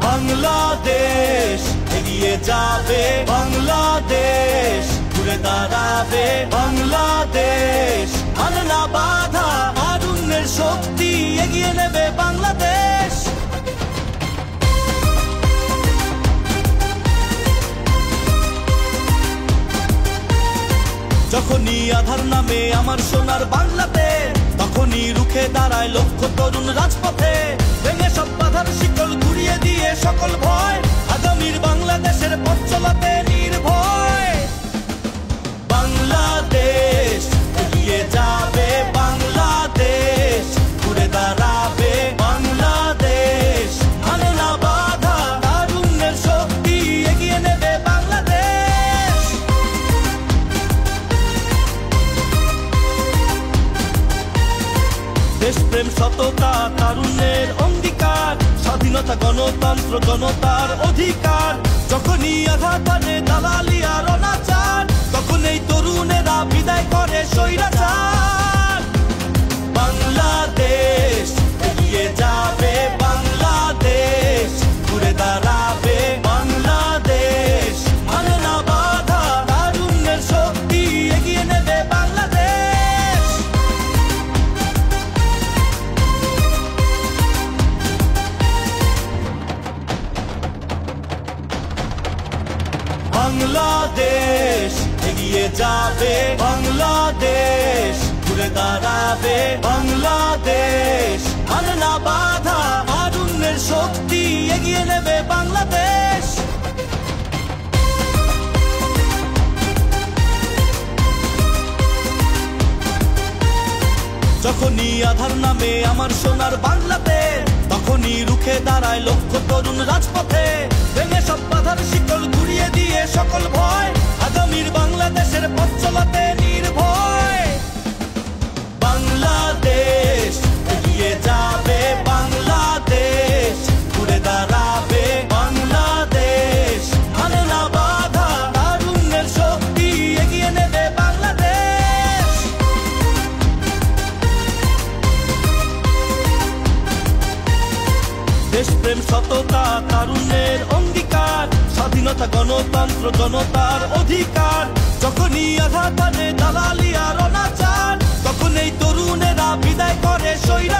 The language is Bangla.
বাংলাদেশ এগিয়ে যাবে, বাংলাদেশ ঘুরে দাঁড়াবে, বাংলাদেশ মানে না বাধা, তারুণ্যের শক্তি এগিয়ে নেবে বাংলাদেশ। যখনই আধার নামে আমার সোনার বাংলাদেশ, তখনই রুখে দাঁড়ায় লক্ষ তরুণ রাজপথে, ভেঙে সব বাধার শিকল ঘুরিয়ে দিয়ে সকল ভয়, আগামীর বাংলাদেশের পথ চলাতে নির্ভয়। বাংলাদেশ এগিয়ে যাবে, বাংলাদেশ ঘুরে দাঁড়াবে, বাংলাদেশ মানে না বাধা, তারুণ্যের শক্তি এগিয়ে নেবে বাংলাদেশ। দেশপ্রেম সততা তারুণ্যের অঙ্গীকার, স্বাধীনতা গণতন্ত্র জনতার অধিকার। যখনই আঘাত আনে দালালি আর অনাচার, তখন এই তরুণেরা বিদায় করে স্বৈরাচার। বাংলাদেশ এগিয়ে যাবে, বাংলাদেশ ঘুরে দাঁড়াবে, বাংলাদেশ মানে না বাধা, তারুণ্যের শক্তি এগিয়ে নেবে বাংলাদেশ। বাংলাদেশ এগিয়ে যাবে, বাংলাদেশ ঘুরে দাঁড়াবে, বাংলাদেশ মানে না বাধা, তারুণ্যের শক্তি এগিয়ে নেবে বাংলাদেশ। যখনই আধার নামে আমার সোনার বাংলাদেশ, তখনই রুখে দাঁড়ায় লক্ষ তরুণ রাজপথে, ভেঙে সব বাধার শিকল ঘুরিয়ে দিয়ে সকল ভয়, আগামীর বাংলাদেশের পথ চলাতে নির্ভয়। বাংলাদেশ এগিয়ে যাবে, বাংলাদেশ ঘুরে দাঁড়াবে, বাংলাদেশ মানে না বাধা, তারুণ্যের শক্তি এগিয়ে নেবে বাংলাদেশ। দেশপ্রেম সততা তারুণ্যের অঙ্গীকার, স্বাধীনতা গণতন্ত্র জনতার অধিকার। যখনই আঘাত আনে দালালি আর অনাচার, তখন এই তরুণেরা বিদায় করে স্বৈরাচার।